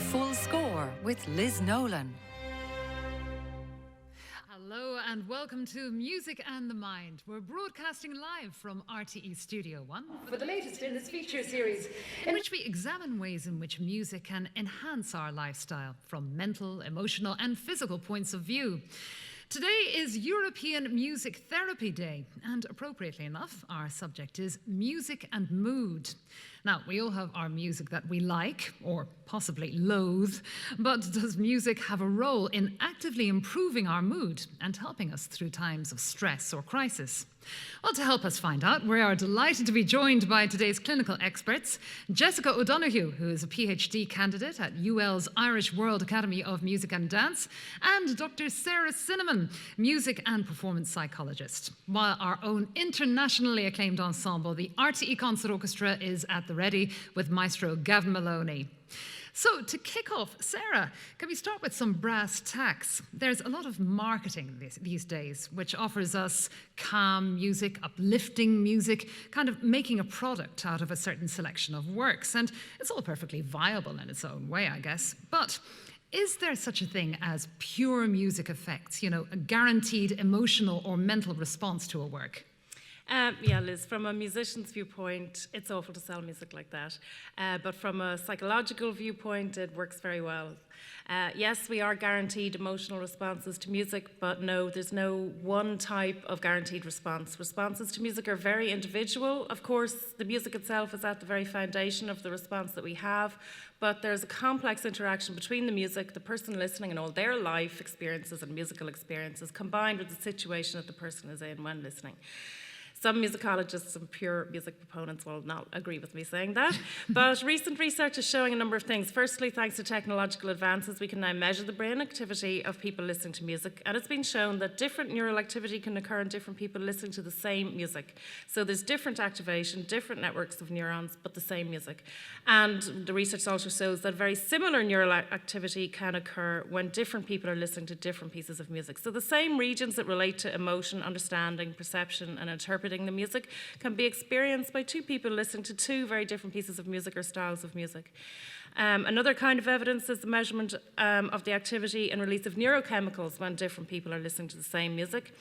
Full Score with Liz Nolan. Hello and welcome to Music and the Mind. We're broadcasting live from RTE Studio 1 for the latest in this feature series, in which we examine ways in which music can enhance our lifestyle from mental, emotional and physical points of view. Today is European Music Therapy Day, and appropriately enough, our subject is music and mood. Now, we all have our music that we like, or possibly loathe, but does music have a role in actively improving our mood and helping us through times of stress or crisis? Well, to help us find out, we are delighted to be joined by today's clinical experts, Jessica O'Donoghue, who is a PhD candidate at UL's Irish World Academy of Music and Dance, and Dr. Sarah Cinnamon, music and performance psychologist. While our own internationally acclaimed ensemble, the RTE Concert Orchestra, is at the ready with Maestro Gavin Maloney. So, to kick off, Sarah, can we start with some brass tacks? There's a lot of marketing these days, which offers us calm music, uplifting music, kind of making a product out of a certain selection of works. And it's all perfectly viable in its own way, I guess. But is there such a thing as pure music effects, a guaranteed emotional or mental response to a work? Yeah, Liz, from a musician's viewpoint, it's awful to sell music like that. But from a psychological viewpoint, it works very well. Yes, we are guaranteed emotional responses to music, but no, there's no one type of guaranteed response. Responses to music are very individual. Of course, the music itself is at the very foundation of the response that we have, but there's a complex interaction between the music, the person listening, and all their life experiences and musical experiences combined with the situation that the person is in when listening. Some musicologists and pure music proponents will not agree with me saying that, but recent research is showing a number of things. Firstly, thanks to technological advances, we can now measure the brain activity of people listening to music, and it's been shown that different neural activity can occur in different people listening to the same music. So there's different activation, different networks of neurons, but the same music. And the research also shows that very similar neural activity can occur when different people are listening to different pieces of music. So the same regions that relate to emotion, understanding, perception, and interpreting the music can be experienced by two people listening to two very different pieces of music or styles of music. Another kind of evidence is the measurement of the activity and release of neurochemicals when different people are listening to the same music.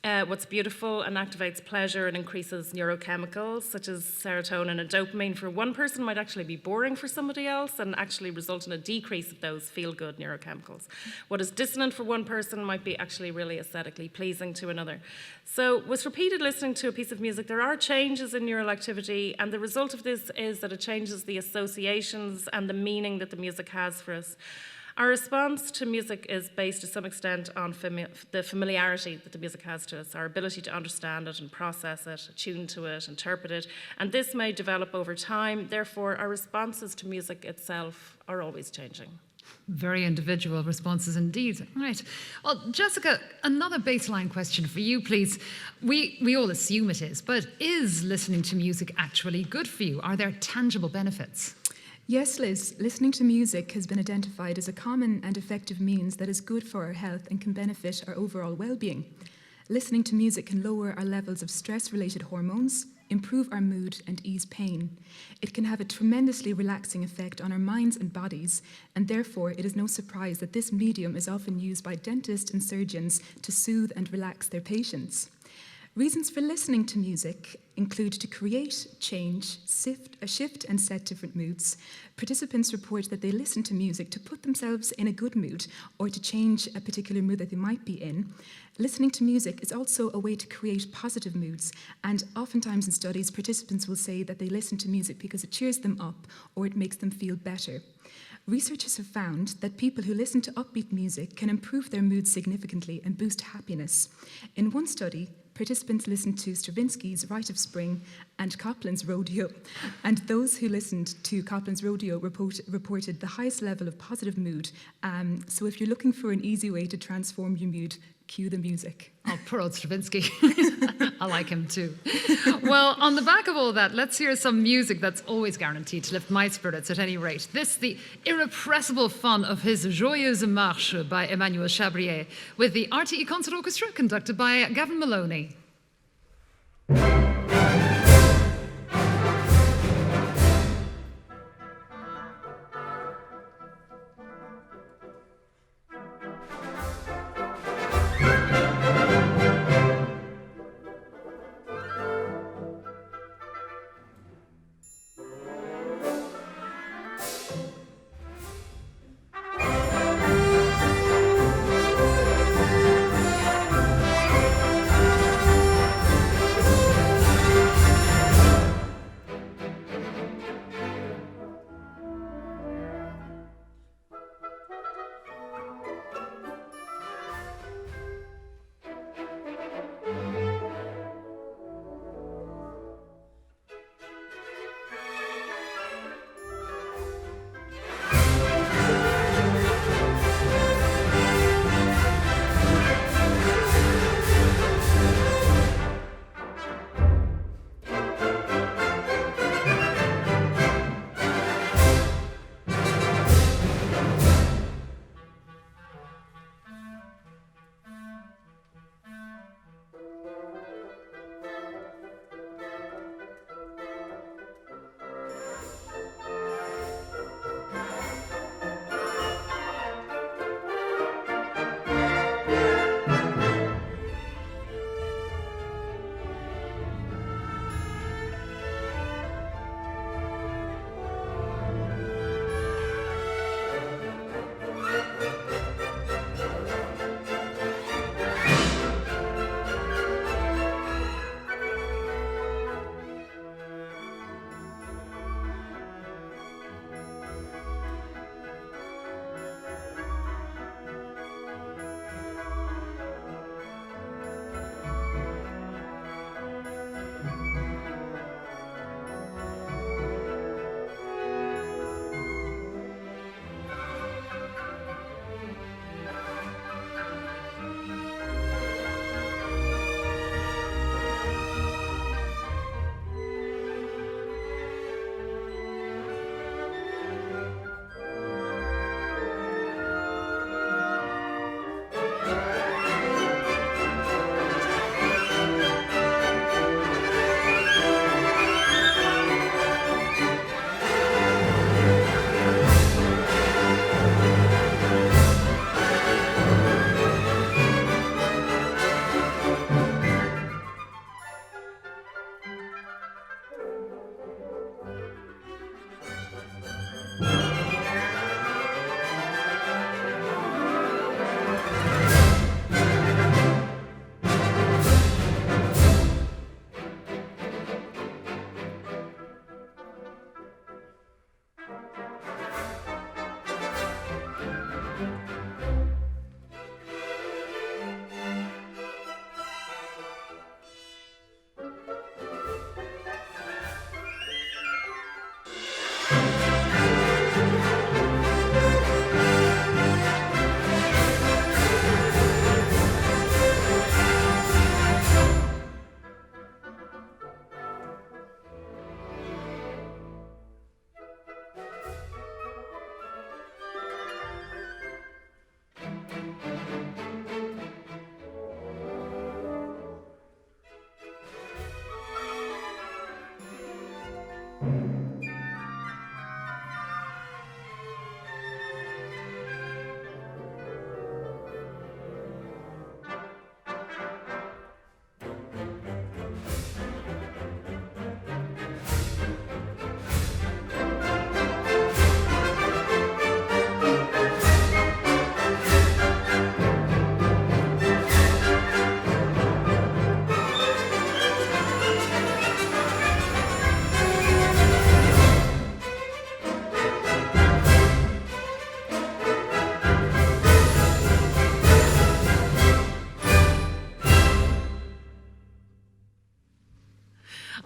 What's beautiful and activates pleasure and increases neurochemicals such as serotonin and dopamine for one person might actually be boring for somebody else and actually result in a decrease of those feel-good neurochemicals. What is dissonant for one person might be actually really aesthetically pleasing to another. So with repeated listening to a piece of music, there are changes in neural activity, and the result of this is that it changes the associations and the meaning that the music has for us. Our response to music is based to some extent on the familiarity that the music has to us, our ability to understand it and process it, attune to it, interpret it, and this may develop over time. Therefore, our responses to music itself are always changing. Very individual responses indeed. Right. Well, Jessica, another baseline question for you, please. We all assume it is, but is listening to music actually good for you? Are there tangible benefits? Yes, Liz, listening to music has been identified as a common and effective means that is good for our health and can benefit our overall well-being. Listening to music can lower our levels of stress-related hormones, improve our mood, and ease pain. It can have a tremendously relaxing effect on our minds and bodies, and therefore it is no surprise that this medium is often used by dentists and surgeons to soothe and relax their patients. Reasons for listening to music include to create, change, shift and set different moods. Participants report that they listen to music to put themselves in a good mood or to change a particular mood that they might be in. Listening to music is also a way to create positive moods, and oftentimes in studies, participants will say that they listen to music because it cheers them up or it makes them feel better. Researchers have found that people who listen to upbeat music can improve their mood significantly and boost happiness. In one study, participants listened to Stravinsky's Rite of Spring and Copland's Rodeo, and those who listened to Copland's Rodeo reported the highest level of positive mood. So if you're looking for an easy way to transform your mood, cue the music. Oh, poor old Stravinsky. I like him too. Well, on the back of all that, let's hear some music that's always guaranteed to lift my spirits at any rate. This, the irrepressible fun of his Joyeuse Marche by Emmanuel Chabrier, with the RTE Concert Orchestra conducted by Gavin Maloney.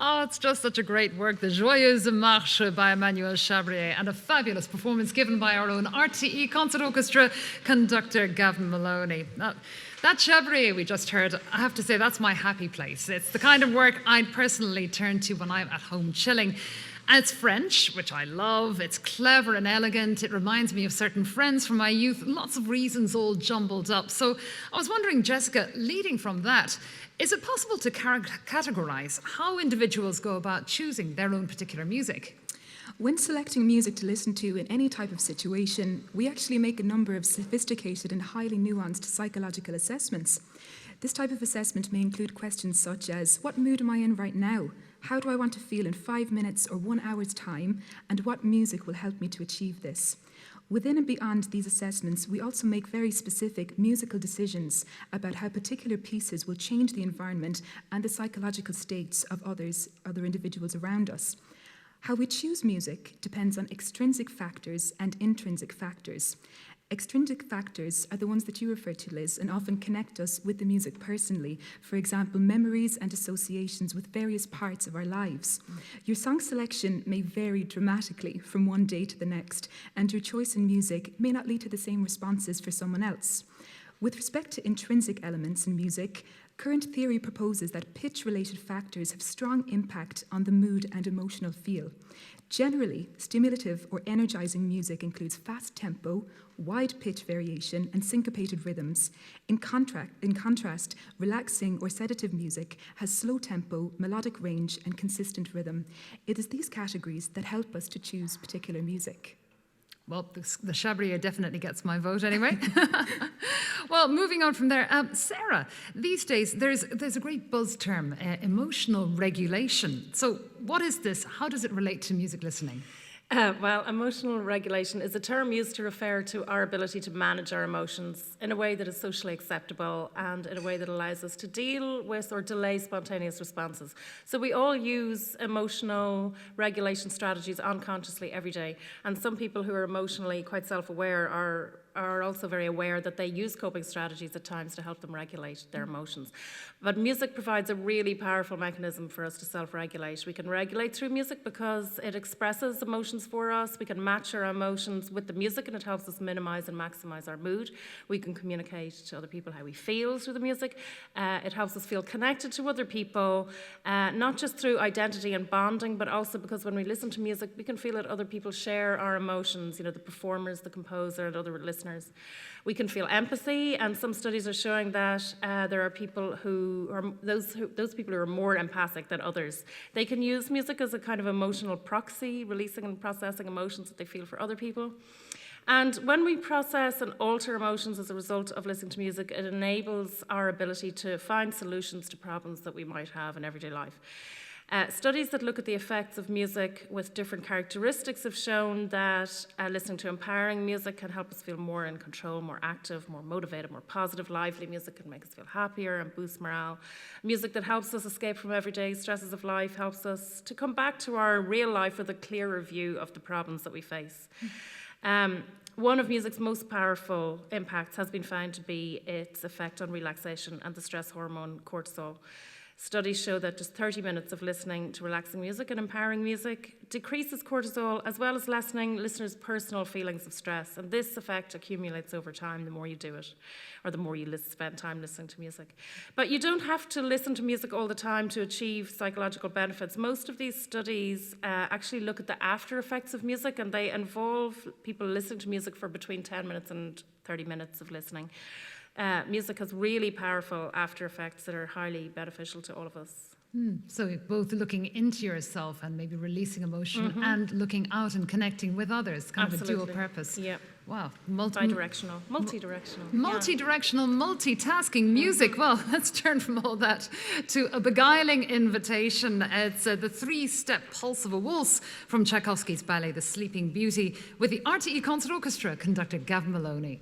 Oh, it's just such a great work. The Joyeuse Marche by Emmanuel Chabrier, and a fabulous performance given by our own RTE Concert Orchestra conductor Gavin Maloney. Now, that Chabrier we just heard, I have to say, that's my happy place. It's the kind of work I'd personally turn to when I'm at home chilling. And it's French, which I love. It's clever and elegant. It reminds me of certain friends from my youth. Lots of reasons all jumbled up. So I was wondering, Jessica, leading from that, is it possible to categorize how individuals go about choosing their own particular music? When selecting music to listen to in any type of situation, we actually make a number of sophisticated and highly nuanced psychological assessments. This type of assessment may include questions such as, what mood am I in right now? How do I want to feel in 5 minutes or 1 hour's time? And what music will help me to achieve this? Within and beyond these assessments, we also make very specific musical decisions about how particular pieces will change the environment and the psychological states of other individuals around us. How we choose music depends on extrinsic factors and intrinsic factors. Extrinsic factors are the ones that you refer to, Liz, and often connect us with the music personally. For example, memories and associations with various parts of our lives. Your song selection may vary dramatically from one day to the next, and your choice in music may not lead to the same responses for someone else. With respect to intrinsic elements in music, current theory proposes that pitch-related factors have strong impact on the mood and emotional feel. Generally, stimulative or energizing music includes fast tempo, wide pitch variation, and syncopated rhythms. In contrast, relaxing or sedative music has slow tempo, melodic range, and consistent rhythm. It is these categories that help us to choose particular music. Well, the Chabrier definitely gets my vote anyway. Well, moving on from there, Sarah, these days there's a great buzz term, emotional regulation. So what is this? How does it relate to music listening? Well, emotional regulation is a term used to refer to our ability to manage our emotions in a way that is socially acceptable and in a way that allows us to deal with or delay spontaneous responses. So we all use emotional regulation strategies unconsciously every day, and some people who are emotionally quite self-aware are also very aware that they use coping strategies at times to help them regulate their emotions. But music provides a really powerful mechanism for us to self-regulate. We can regulate through music because it expresses emotions for us. We can match our emotions with the music, and it helps us minimize and maximize our mood. We can communicate to other people how we feel through the music. It helps us feel connected to other people, not just through identity and bonding, but also because when we listen to music, we can feel that other people share our emotions, the performers, the composer, and other listeners. We can feel empathy, and some studies are showing that there are people who are those people who are more empathic than others. They can use music as a kind of emotional proxy, releasing and processing emotions that they feel for other people. And when we process and alter emotions as a result of listening to music, it enables our ability to find solutions to problems that we might have in everyday life. Studies that look at the effects of music with different characteristics have shown that listening to empowering music can help us feel more in control, more active, more motivated, more positive. Lively music can make us feel happier and boost morale. Music that helps us escape from everyday stresses of life helps us to come back to our real life with a clearer view of the problems that we face. One of music's most powerful impacts has been found to be its effect on relaxation and the stress hormone cortisol. Studies show that just 30 minutes of listening to relaxing music and empowering music decreases cortisol, as well as lessening listeners' personal feelings of stress. And this effect accumulates over time the more you do it, or the more you spend time listening to music. But you don't have to listen to music all the time to achieve psychological benefits. Most of these studies actually look at the after effects of music, and they involve people listening to music for between 10 minutes and 30 minutes of listening. Music has really powerful after effects that are highly beneficial to all of us. So both looking into yourself and maybe releasing emotion and looking out and connecting with others, kind of a dual purpose. Yeah. Wow. Multidirectional. Multidirectional. Multidirectional, multitasking music. Well, let's turn from all that to a beguiling invitation. It's the three-step pulse of a waltz from Tchaikovsky's ballet The Sleeping Beauty with the RTE Concert Orchestra conductor Gavin Maloney.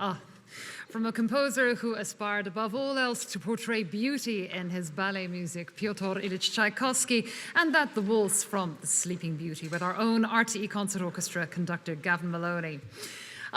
Ah, from a composer who aspired above all else to portray beauty in his ballet music, Pyotr Ilyich Tchaikovsky, and that the waltz from The Sleeping Beauty with our own RTE Concert Orchestra conductor Gavin Maloney.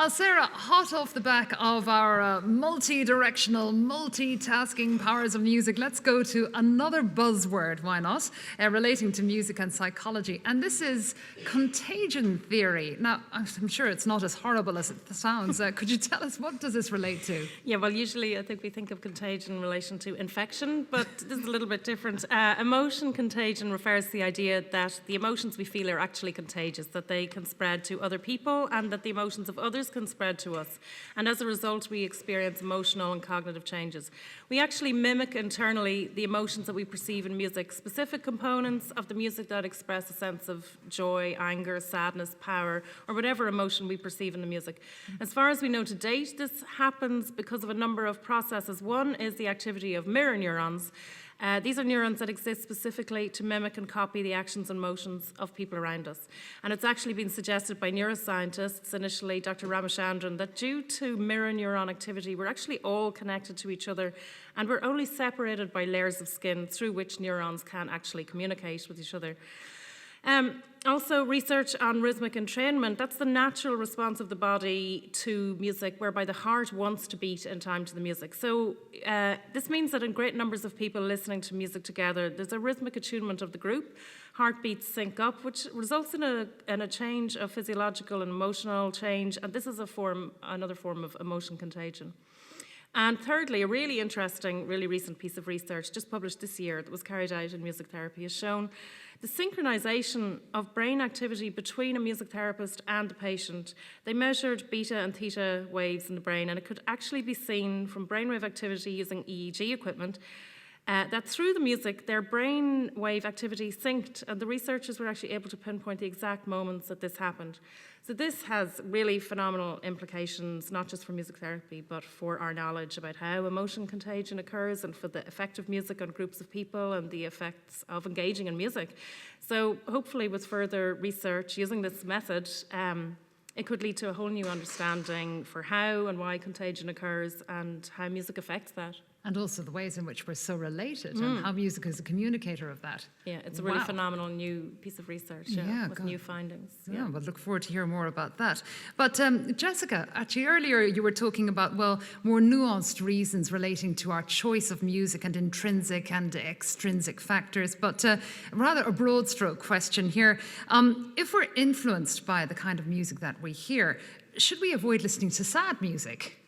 Sarah, hot off the back of our multi-directional, multitasking powers of music, let's go to another buzzword, why not, relating to music and psychology. And this is contagion theory. Now, I'm sure it's not as horrible as it sounds. Could you tell us, what does this relate to? Yeah, well, usually I think we think of contagion in relation to infection, but this is a little bit different. Emotion contagion refers to the idea that the emotions we feel are actually contagious, that they can spread to other people, and that the emotions of others can spread to us. And as a result, we experience emotional and cognitive changes. We actually mimic internally the emotions that we perceive in music, specific components of the music that express a sense of joy, anger, sadness, power, or whatever emotion we perceive in the music. As far as we know to date, this happens because of a number of processes. One is the activity of mirror neurons. These are neurons that exist specifically to mimic and copy the actions and motions of people around us. And it's actually been suggested by neuroscientists, initially Dr. Ramachandran, that due to mirror neuron activity, we're actually all connected to each other, and we're only separated by layers of skin through which neurons can actually communicate with each other. Also, research on rhythmic entrainment, that's the natural response of the body to music, whereby the heart wants to beat in time to the music. So this means that in great numbers of people listening to music together, there's a rhythmic attunement of the group. Heartbeats sync up, which results in a change of physiological and emotional change, and this is another form of emotion contagion. And thirdly, a really interesting, really recent piece of research just published this year that was carried out in music therapy has shown the synchronization of brain activity between a music therapist and the patient. They measured beta and theta waves in the brain, and it could actually be seen from brainwave activity using EEG equipment that through the music, their brain wave activity synced, and the researchers were actually able to pinpoint the exact moments that this happened. So this has really phenomenal implications, not just for music therapy, but for our knowledge about how emotion contagion occurs and for the effect of music on groups of people and the effects of engaging in music. So hopefully with further research using this method, it could lead to a whole new understanding for how and why contagion occurs and how music affects that. And also the ways in which we're so related and how music is a communicator of that. Yeah, it's a really phenomenal new piece of research with new findings. Yeah, we'll look forward to hear more about that. But Jessica, actually earlier you were talking about, well, more nuanced reasons relating to our choice of music and intrinsic and extrinsic factors, but rather a broad stroke question here. If we're influenced by the kind of music that we hear, should we avoid listening to sad music?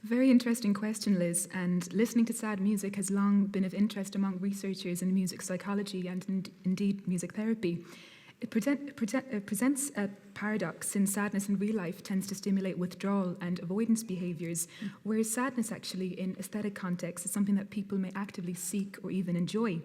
Very interesting question, Liz, and listening to sad music has long been of interest among researchers in music psychology and indeed music therapy. It presents a paradox, since sadness in real life tends to stimulate withdrawal and avoidance behaviours, whereas sadness actually in aesthetic context is something that people may actively seek or even enjoy.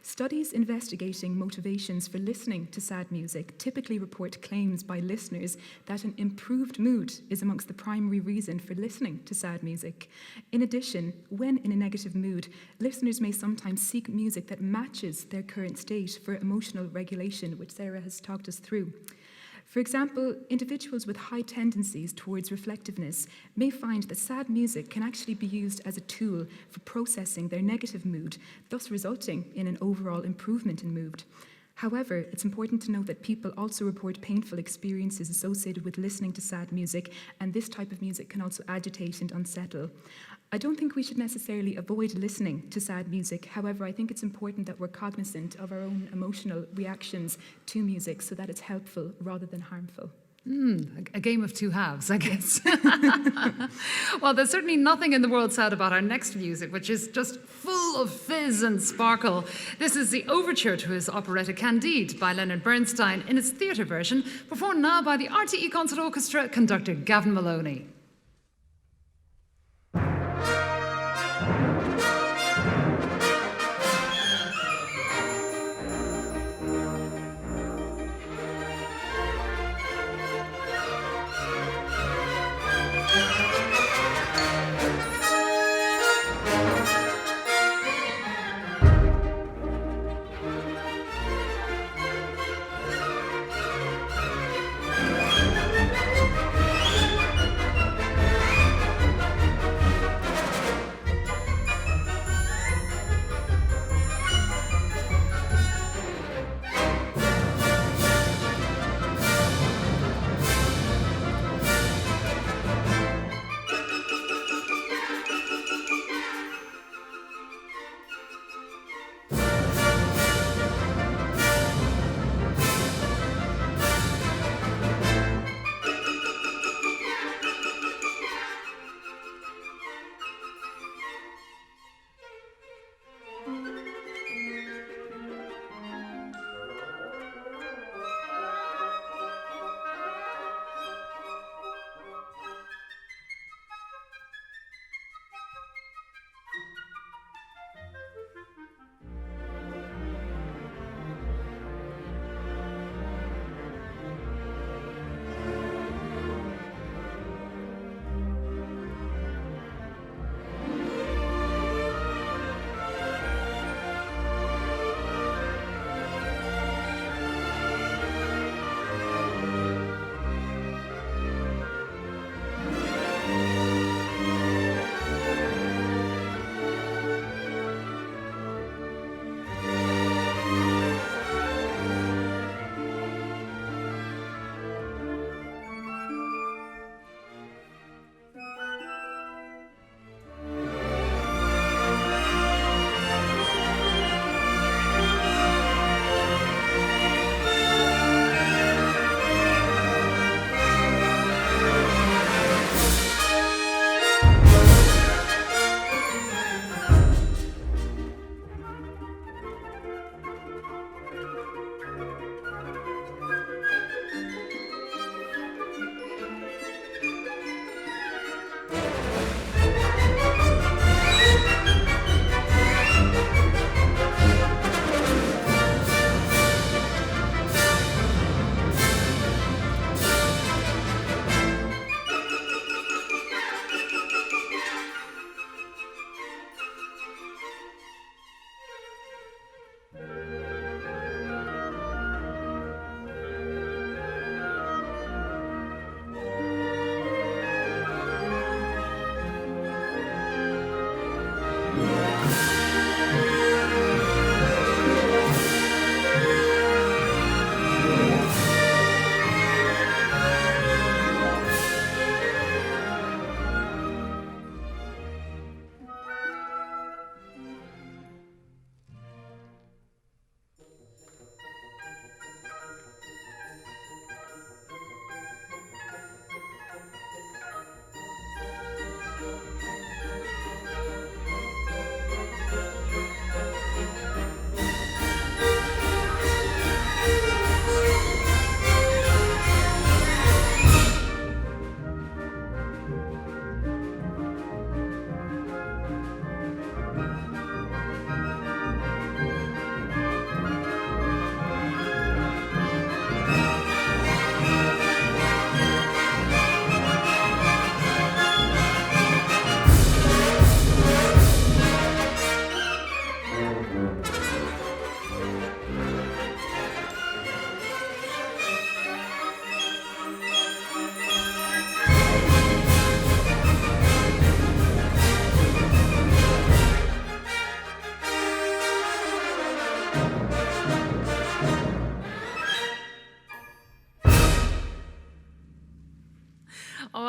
Studies investigating motivations for listening to sad music typically report claims by listeners that an improved mood is amongst the primary reason for listening to sad music. In addition, when in a negative mood, listeners may sometimes seek music that matches their current state for emotional regulation, which Sarah has talked us through. For example, individuals with high tendencies towards reflectiveness may find that sad music can actually be used as a tool for processing their negative mood, thus resulting in an overall improvement in mood. However, it's important to note that people also report painful experiences associated with listening to sad music, and this type of music can also agitate and unsettle. I don't think we should necessarily avoid listening to sad music. However, I think it's important that we're cognizant of our own emotional reactions to music so that it's helpful rather than harmful. A game of two halves, I guess. Well, there's certainly nothing in the world sad about our next music, which is just full of fizz and sparkle. This is the overture to his operetta Candide by Leonard Bernstein in its theatre version, performed now by the RTE Concert Orchestra conductor Gavin Maloney.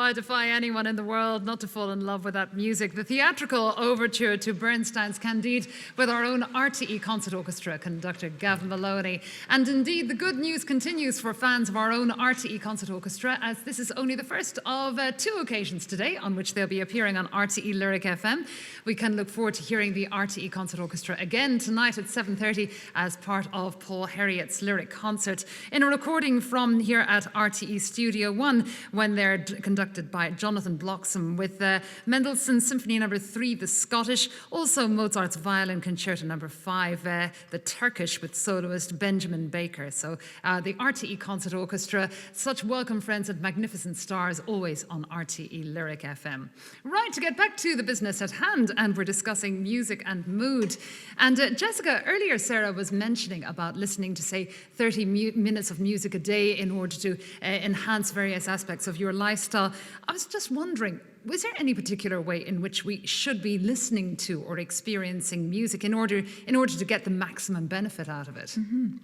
I defy anyone in the world not to fall in love with that music. The theatrical overture to Bernstein's Candide with our own RTE Concert Orchestra conductor Gavin Maloney. And indeed, the good news continues for fans of our own RTE Concert Orchestra, as this is only the first of two occasions today on which they'll be appearing on RTE Lyric FM. We can look forward to hearing the RTE Concert Orchestra again tonight at 7:30 as part of Paul Herriot's Lyric Concert in a recording from here at RTE Studio 1 when they're conducted by Jonathan Bloxham with Mendelssohn Symphony No. 3, the Scottish, also Mozart's Violin Concerto No. 5, the Turkish with soloist Benjamin Baker. So the RTE Concert Orchestra, such welcome friends and magnificent stars, always on RTE Lyric FM. Right, to get back to the business at hand, and we're discussing music and mood. And Jessica, earlier Sarah was mentioning about listening to, say, 30 minutes of music a day in order to enhance various aspects of your lifestyle. I was just wondering, was there any particular way in which we should be listening to or experiencing music in order to get the maximum benefit out of it? Mm-hmm.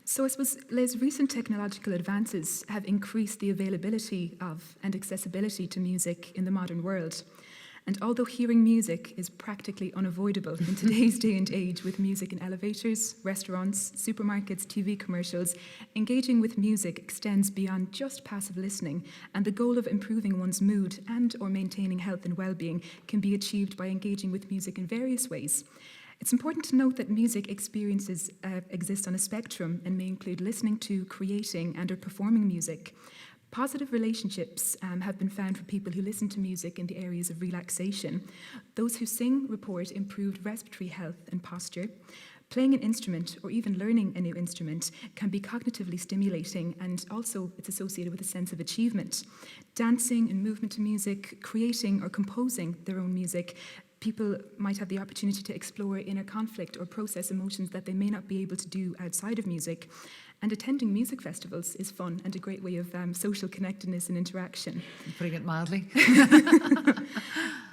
So I suppose, Liz, recent technological advances have increased the availability of and accessibility to music in the modern world. And although hearing music is practically unavoidable in today's day and age with music in elevators, restaurants, supermarkets, TV commercials, engaging with music extends beyond just passive listening, and the goal of improving one's mood and or maintaining health and well-being can be achieved by engaging with music in various ways. It's important to note that music experiences exist on a spectrum and may include listening to, creating and or performing music. Positive relationships have been found for people who listen to music in the areas of relaxation. Those who sing report improved respiratory health and posture. Playing an instrument or even learning a new instrument can be cognitively stimulating, and also it's associated with a sense of achievement. Dancing and movement to music, creating or composing their own music, people might have the opportunity to explore inner conflict or process emotions that they may not be able to do outside of music. And attending music festivals is fun and a great way of social connectedness and interaction. Putting it mildly.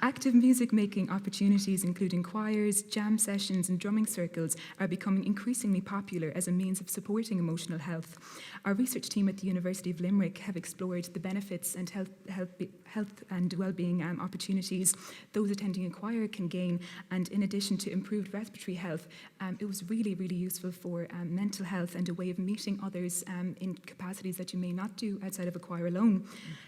Active music-making opportunities, including choirs, jam sessions and drumming circles, are becoming increasingly popular as a means of supporting emotional health. Our research team at the University of Limerick have explored the benefits and health and well-being opportunities those attending a choir can gain, and in addition to improved respiratory health, it was really, really useful for mental health and a way of meeting others in capacities that you may not do outside of a choir alone.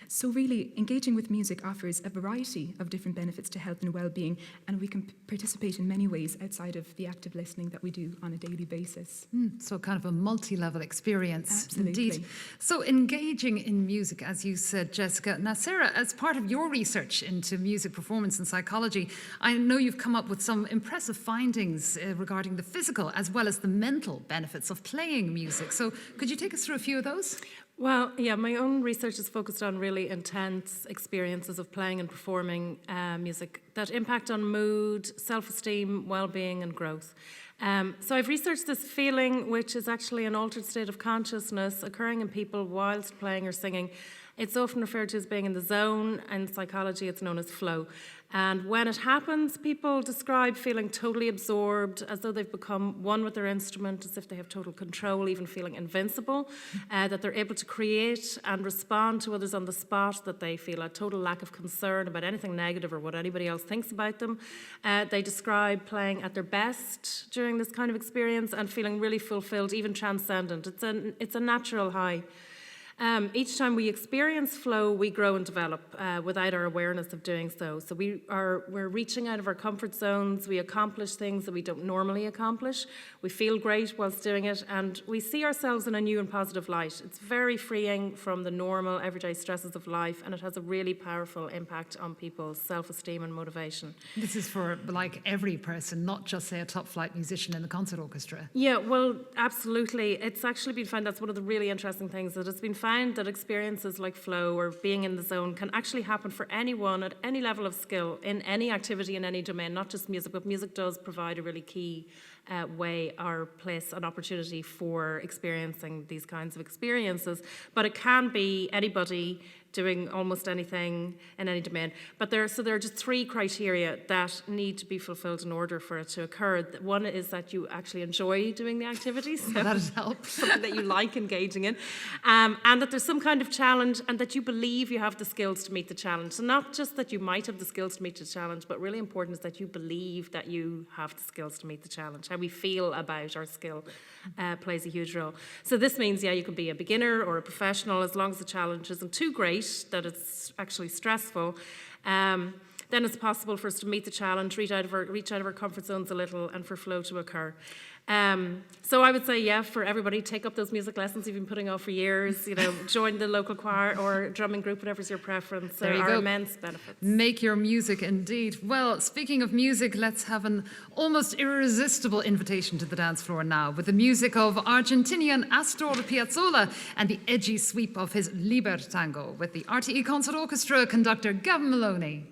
So really, engaging with music offers a variety of different benefits to health and well-being, and we can participate in many ways outside of the active listening that we do on a daily basis. So kind of a multi-level experience. Absolutely. Indeed. So engaging in music, as you said, Jessica. Now, Sarah, as part of your research into music performance and psychology, I know you've come up with some impressive findings regarding the physical as well as the mental benefits of playing music. So could you take us through a few of those? Well, yeah, my own research is focused on really intense experiences of playing and performing music that impact on mood, self-esteem, well-being and growth. So I've researched this feeling, which is actually an altered state of consciousness occurring in people whilst playing or singing. It's often referred to as being in the zone. In psychology, it's known as flow. And when it happens, people describe feeling totally absorbed, as though they've become one with their instrument, as if they have total control, even feeling invincible, that they're able to create and respond to others on the spot, that they feel a total lack of concern about anything negative or what anybody else thinks about them. They describe playing at their best during this kind of experience and feeling really fulfilled, even transcendent. It's a natural high. Each time we experience flow, we grow and develop without our awareness of doing so. So we're reaching out of our comfort zones. We accomplish things that we don't normally accomplish. We feel great whilst doing it, and we see ourselves in a new and positive light. It's very freeing from the normal, everyday stresses of life, and it has a really powerful impact on people's self-esteem and motivation. This is for like every person, not just, say, a top-flight musician in the concert orchestra. Yeah, well, absolutely. It's actually been found, that's one of the really interesting things, that it's been found that experiences like flow or being in the zone can actually happen for anyone at any level of skill, in any activity, in any domain, not just music, but music does provide a really key way or place, an opportunity for experiencing these kinds of experiences. But it can be anybody doing almost anything in any domain. But there are just 3 criteria that need to be fulfilled in order for it to occur. One is that you actually enjoy doing the activities. So That helps. something that you like engaging in. And that there's some kind of challenge and that you believe you have the skills to meet the challenge. So not just that you might have the skills to meet the challenge, but really important is that you believe that you have the skills to meet the challenge. How we feel about our skill plays a huge role. So this means, you can be a beginner or a professional as long as the challenge isn't too great, that it's actually stressful. Then it's possible for us to meet the challenge, reach out of our comfort zones a little, and for flow to occur. So I would say, for everybody, take up those music lessons you've been putting off for years. Join the local choir or drumming group, whatever's your preference. There you are go. immense benefits. Make your music, indeed. Well, speaking of music, let's have an almost irresistible invitation to the dance floor now with the music of Argentinian Astor Piazzolla and the edgy sweep of his Liber Tango with the RTE Concert Orchestra conductor Gavin Maloney.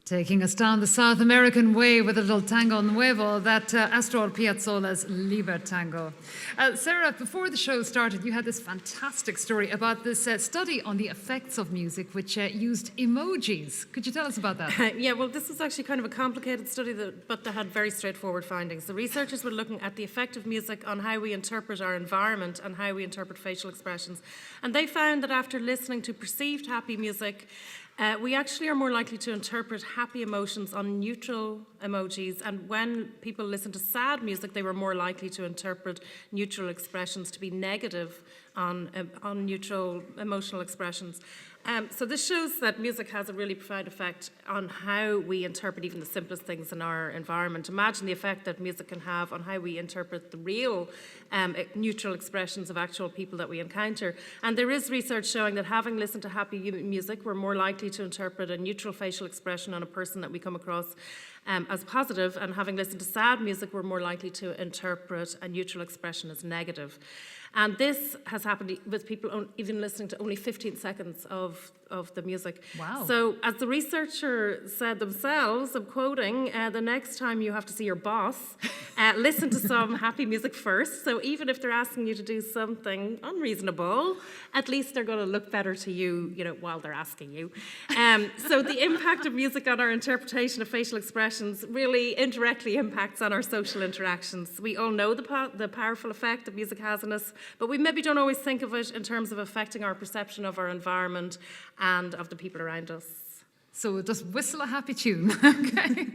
Taking us down the South American way with a little tango nuevo, that Astor Piazzolla's Liber Tango. Sarah, before the show started, you had this fantastic story about this study on the effects of music, which used emojis. Could you tell us about that? Yeah, well, this was actually kind of a complicated study, but that had very straightforward findings. The researchers were looking at the effect of music on how we interpret our environment and how we interpret facial expressions. And they found that after listening to perceived happy music, we actually are more likely to interpret happy emotions on neutral emojis, and when people listen to sad music, they were more likely to interpret neutral expressions to be negative on neutral emotional expressions. So this shows that music has a really profound effect on how we interpret even the simplest things in our environment. Imagine the effect that music can have on how we interpret the real neutral expressions of actual people that we encounter. And there is research showing that having listened to happy music, we're more likely to interpret a neutral facial expression on a person that we come across as positive, and having listened to sad music, we're more likely to interpret a neutral expression as negative. And this has happened with people even listening to only 15 seconds of the music. Wow. So as the researcher said themselves, I'm quoting, the next time you have to see your boss, listen to some happy music first. So even if they're asking you to do something unreasonable, at least they're going to look better to you, while they're asking you. So the impact of music on our interpretation of facial expressions really indirectly impacts on our social interactions. We all know the powerful effect that music has on us, but we maybe don't always think of it in terms of affecting our perception of our environment and of the people around us. So just whistle a happy tune, okay?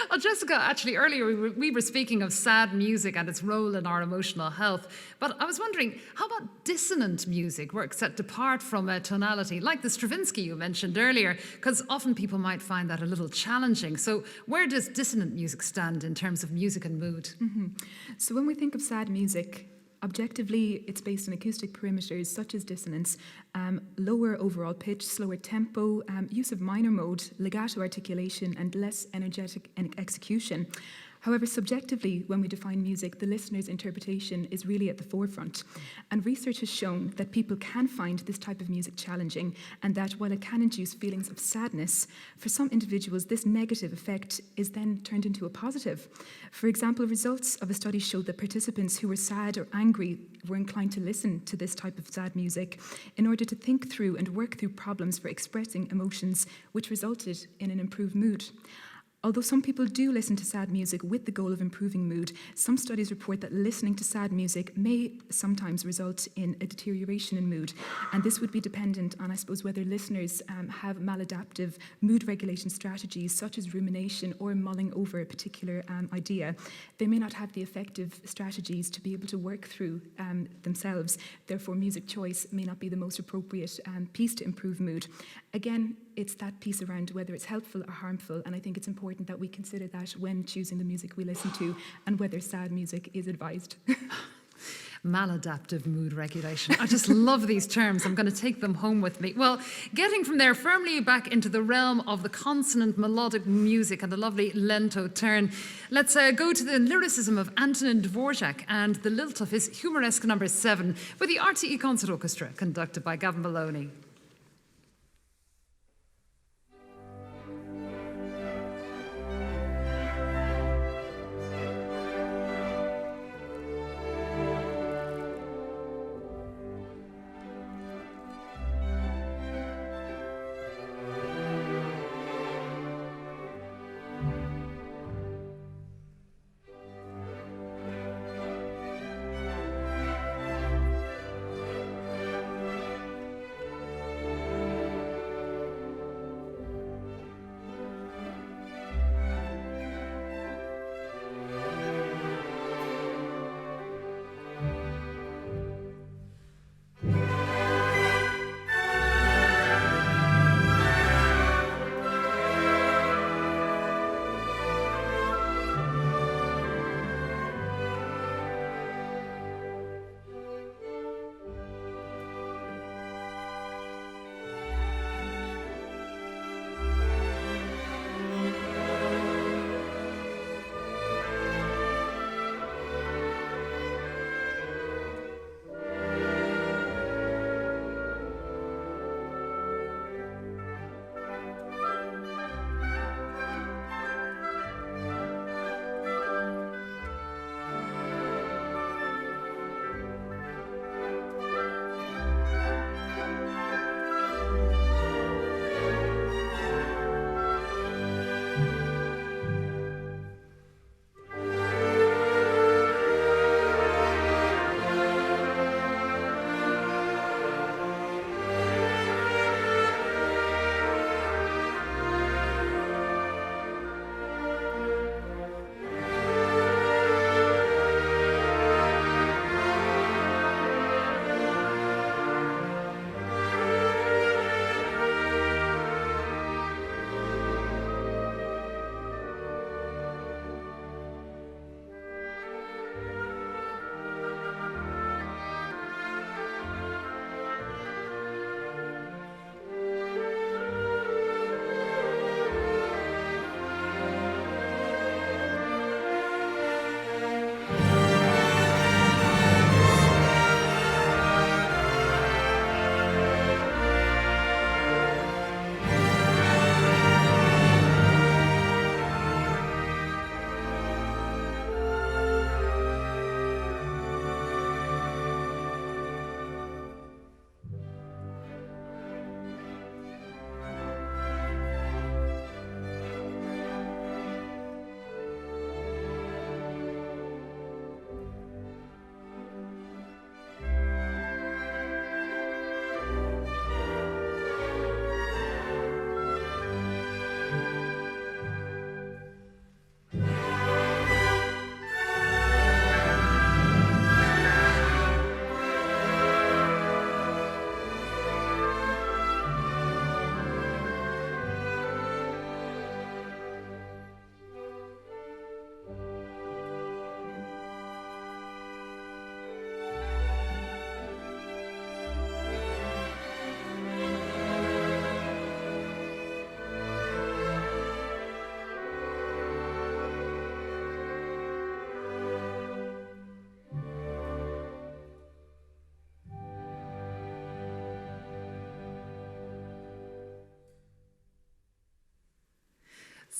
Well, Jessica, actually earlier we were speaking of sad music and its role in our emotional health, but I was wondering, how about dissonant music, works that depart from a tonality, like the Stravinsky you mentioned earlier, because often people might find that a little challenging. So where does dissonant music stand in terms of music and mood? So when we think of sad music, objectively, it's based on acoustic parameters such as dissonance, lower overall pitch, slower tempo, use of minor mode, legato articulation, and less energetic execution. However, subjectively, when we define music, the listener's interpretation is really at the forefront. And research has shown that people can find this type of music challenging, and that while it can induce feelings of sadness, for some individuals, this negative effect is then turned into a positive. For example, results of a study showed that participants who were sad or angry were inclined to listen to this type of sad music in order to think through and work through problems for expressing emotions, which resulted in an improved mood. Although some people do listen to sad music with the goal of improving mood, some studies report that listening to sad music may sometimes result in a deterioration in mood. And this would be dependent on, I suppose, whether listeners have maladaptive mood regulation strategies, such as rumination or mulling over a particular idea. They may not have the effective strategies to be able to work through themselves. Therefore, music choice may not be the most appropriate piece to improve mood. Again, it's that piece around whether it's helpful or harmful, and I think it's important that we consider that when choosing the music we listen to and whether sad music is advised. Maladaptive mood regulation. I just love these terms. I'm going to take them home with me. Well, getting from there firmly back into the realm of the consonant melodic music and the lovely lento turn, let's go to the lyricism of Antonin Dvorak and the lilt of his humoresque number 7 with the RTE Concert Orchestra conducted by Gavin Maloney.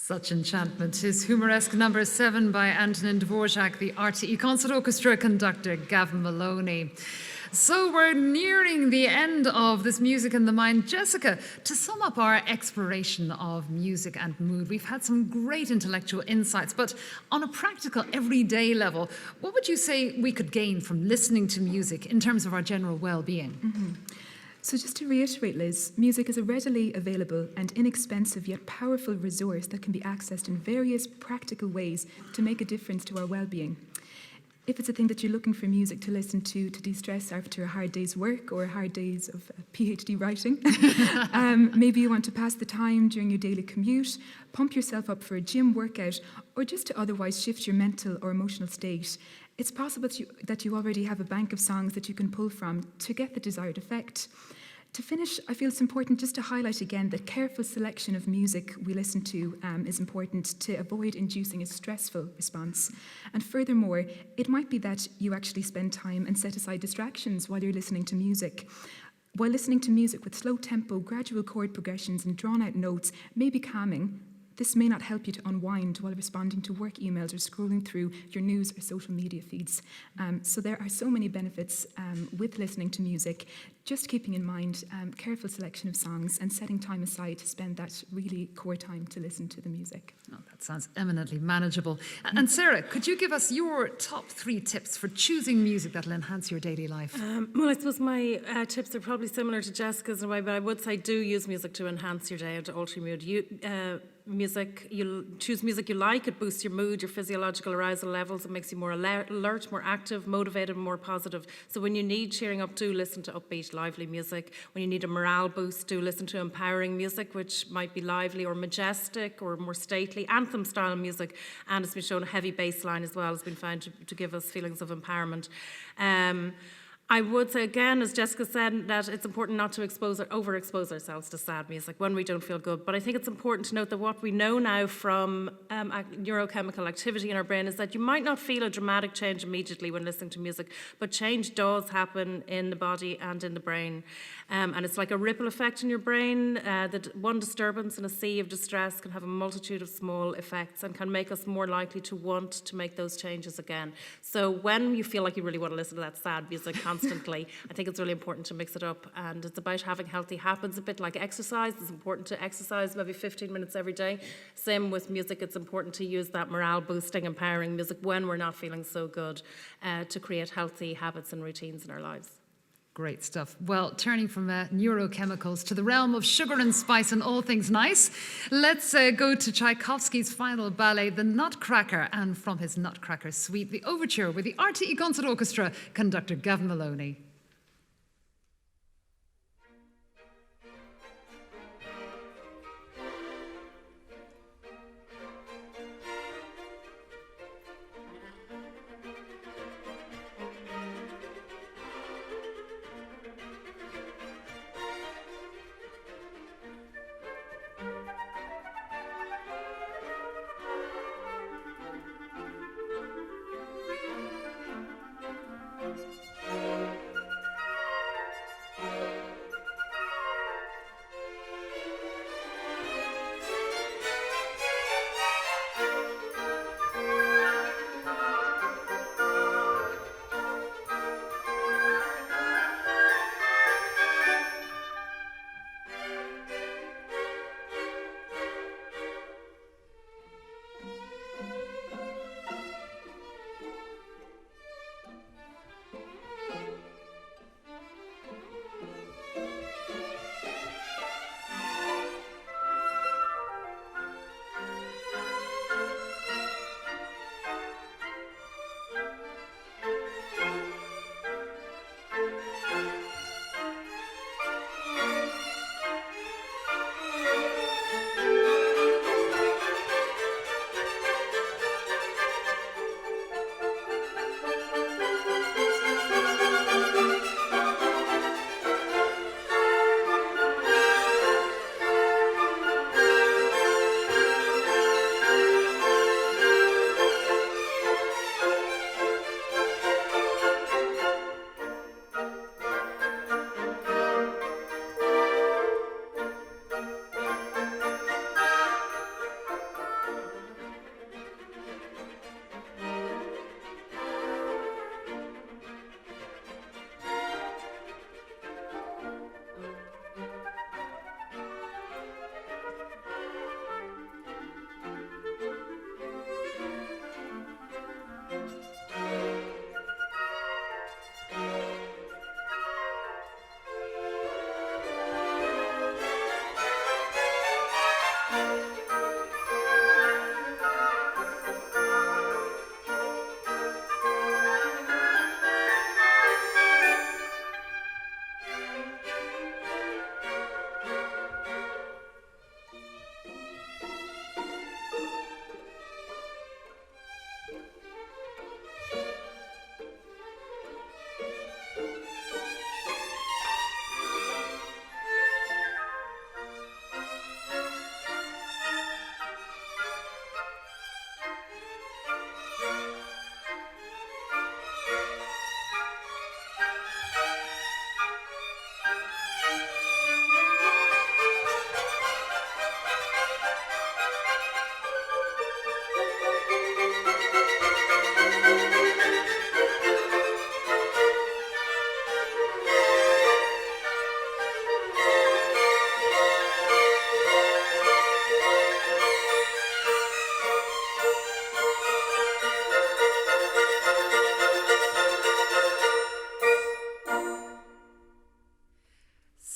Such enchantment is Humoresque number 7 by Antonin Dvorak, the RTE Concert Orchestra conductor Gavin Maloney. So we're nearing the end of this Music in the Mind. Jessica, to sum up our exploration of music and mood, we've had some great intellectual insights, but on a practical, everyday level, what would you say we could gain from listening to music in terms of our general well-being? So just to reiterate, Liz, music is a readily available and inexpensive yet powerful resource that can be accessed in various practical ways to make a difference to our well-being. If it's a thing that you're looking for music to listen to de-stress after a hard day's work or hard days of PhD writing, maybe you want to pass the time during your daily commute, pump yourself up for a gym workout, or just to otherwise shift your mental or emotional state, it's possible that you already have a bank of songs that you can pull from to get the desired effect. To finish, I feel it's important just to highlight again that careful selection of music we listen to is important to avoid inducing a stressful response. And furthermore, it might be that you actually spend time and set aside distractions while you're listening to music. While listening to music with slow tempo, gradual chord progressions and drawn out notes may be calming, this may not help you to unwind while responding to work emails or scrolling through your news or social media feeds. So there are so many benefits with listening to music. Just keeping in mind careful selection of songs and setting time aside to spend that really core time to listen to the music. Oh, that sounds eminently manageable. And Sarah, could you give us your top 3 tips for choosing music that'll enhance your daily life? Well, I suppose my tips are probably similar to Jessica's in a way, but I would say do use music to enhance your day and to alter your mood. Music, you'll choose music you like, it boosts your mood, your physiological arousal levels, it makes you more alert, more active, motivated, more positive. So when you need cheering up, do listen to upbeat, lively music. When you need a morale boost, do listen to empowering music, which might be lively or majestic or more stately, anthem style music. And it's been shown a heavy bass line as well has been found to give us feelings of empowerment. I would say again, as Jessica said, that it's important not to overexpose ourselves to sad music when we don't feel good. But I think it's important to note that what we know now from neurochemical activity in our brain is that you might not feel a dramatic change immediately when listening to music, but change does happen in the body and in the brain. And it's like a ripple effect in your brain. That one disturbance in a sea of distress can have a multitude of small effects and can make us more likely to want to make those changes again. So when you feel like you really want to listen to that sad music constantly, I think it's really important to mix it up. And it's about having healthy habits, a bit like exercise. It's important to exercise maybe 15 minutes every day. Same with music. It's important to use that morale boosting, empowering music when we're not feeling so good to create healthy habits and routines in our lives. Great stuff. Well, turning from neurochemicals to the realm of sugar and spice and all things nice, let's go to Tchaikovsky's final ballet, The Nutcracker, and from his Nutcracker suite, the overture with the RTE Concert Orchestra conductor Gavin Maloney.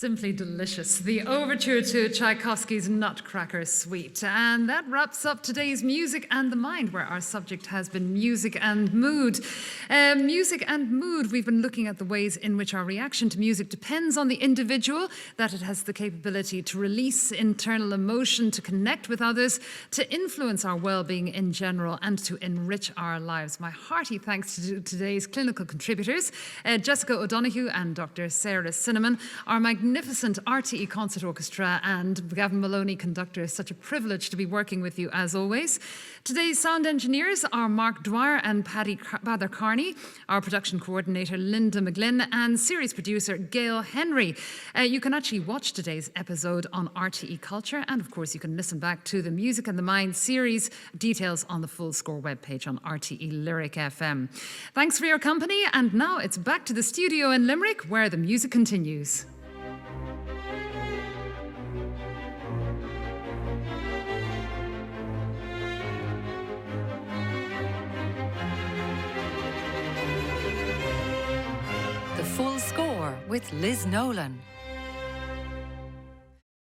Simply delicious. The overture to Tchaikovsky's Nutcracker Suite. And that wraps up today's Music and the Mind, where our subject has been music and mood. Music and mood, we've been looking at the ways in which our reaction to music depends on the individual, that it has the capability to release internal emotion, to connect with others, to influence our well-being in general, and to enrich our lives. My hearty thanks to today's clinical contributors, Jessica O'Donoghue and Dr. Sarah Cinnamon, our magnificent RTE Concert Orchestra, and Gavin Maloney, conductor. It's such a privilege to be working with you as always. Today's sound engineers are Mark Dwyer and Paddy Bather Carney, our production coordinator Linda McGlynn, and series producer Gail Henry. You can actually watch today's episode on RTE Culture, and of course you can listen back to the Music and the Mind series, details on the Full Score webpage on RTE Lyric FM. Thanks for your company, and now it's back to the studio in Limerick where the music continues. The Full Score with Liz Nolan.